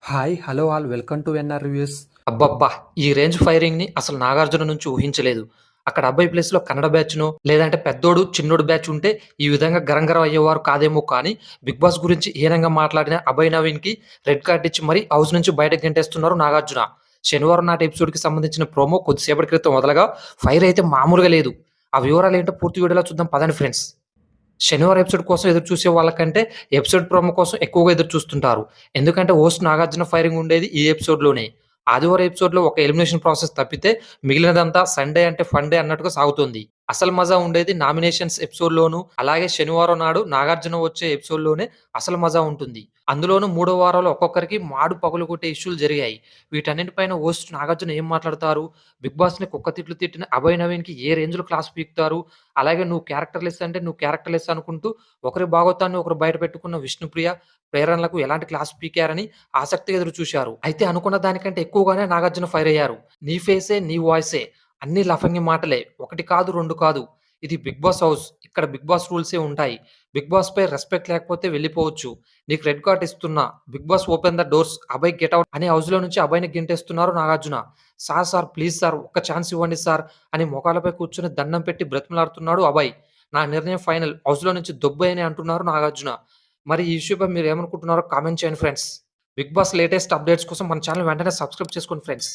Hi! Hello all welcome to NR reviews. అబ్బబ్బా! ఈ range ఫైరింగ్‌ని అసలు 'నాగార్జున' నుంచి ఊహించలేదు. అక్కడ అబ్బాయి ప్లేస్‌లో కన్నడ బ్యాచ్‌నో, లేదంటే పెద్దోడు, చిన్నోడు బ్యాచ్ ఉంటే ఈ విధంగా గరం గరం అయ్యేవారు కాదేమో కానీ, 'బిగ్ బాస్' గురించి హీనంగా మాట్లాడిన అభయ్ నవీన్‌కి రెడ్ కార్డ్ ఇచ్చి మరీ హౌస్ నుంచి బయటకు గెంటేస్తున్నారు 'నాగార్జున'. శనివారం నాటి ఎపిసోడ్‌కి సంబంధించిన ప్రోమో కొద్దిసేపటి క్రితం వదలగా ఫైర్ అయితే మామూలుగా లేదు. ఆ వివరాలేంటో పూర్తి వీడియోలో చూద్దాం పదండి ఫ్రెండ్స్. శనివారం ఎపిసోడ్ కోసం ఎదురు చూసే వాళ్ళకంటే, ఎపిసోడ్ ప్రోమో కోసం ఎక్కువగా ఎదురు చూస్తుంటారు. ఎందుకంటే హోస్ట్ నాగార్జున ఫైరింగ్ ఉండేది ఈ ఎపిసోడ్‌లోనే. ఆదివారం ఎపిసోడ్‌లో ఒక ఎలిమినేషన్ ప్రాసెస్ తప్పితే మిగిలినదంతా సండే అంటే ఫన్ డే అన్నట్టుగా సాగుతుంది. అసలు మజా ఉండేది నామినేషన్స్ ఎపిసోడ్‌లోనూ, అలాగే శనివారం నాడు నాగార్జున వచ్చే ఎపిసోడ్‌లోనే అసలు మజా ఉంటుంది. అందులోనూ మూడో వారంలో ఒక్కొక్కరికి మాడు పగులుకొట్టే ఇష్యూలు జరిగాయి. వీటన్నిటిపైన హోస్ట్ నాగార్జున ఏం మాట్లాడతారు? బిగ్ బాస్‌ని కుక్క తిట్లు తిట్టిన అభయ్ నవీన్‌కి ఏ రేంజ్‌లో క్లాస్ పీకుతారు? అలాగే నువ్వు క్యారెక్టర్‌లెస్ అంటే నువ్వు క్యారెక్టర్‌లెస్ అనుకుంటూ ఒకరి భాగోతాన్ని ఒకరు బయట పెట్టుకున్న విష్ణుప్రియ, ప్రేరణలకు ఎలాంటి క్లాస్ పీకారని ఆసక్తిగా ఎదురు చూశారు. అయితే అనుకున్న దానికంటే ఎక్కువగానే నాగార్జున ఫైర్ అయ్యారు. నీ ఫేసే, నీ వాయిసే అన్నీ లఫంగి మాటలే. ఒకటి కాదు, 2 కాదు. ఇది బిగ్ బాస్ హౌస్. ఇక్కడ బిగ్ బాస్ రూల్సే ఉంటాయి. బిగ్ బాస్‌పై రెస్పెక్ట్ లేకపోతే వెళ్ళిపోవచ్చు. నీకు రెడ్ కార్డ్ ఇస్తున్నా. Bigg Boss open the doors. Abhay get out అని హౌస్‌లో నుంచి అభయ్‌ని గెంటేస్తున్నారు నాగార్జున. సార్ ప్లీజ్ సార్ ఒక్క ఛాన్స్ ఇవ్వండి సార్ అని మోకాళ్ళపై కూర్చొని దండం పెట్టి బ్రతిమలాడుతున్నాడు అభయ్. నా నిర్ణయం ఫైనల్. హౌస్‌లో నుంచి దొబ్బేయ్ అని అంటున్నారు నాగార్జున. మరి ఈ ఇష్యూపై మీరేమనుకుంటున్నారో కామెంట్ చేయండి friends. Bigg Boss latest updates కోసం మన ఛానెల్ వెంటనే సబ్స్క్రైబ్ చేసుకోండి ఫ్రెండ్స్.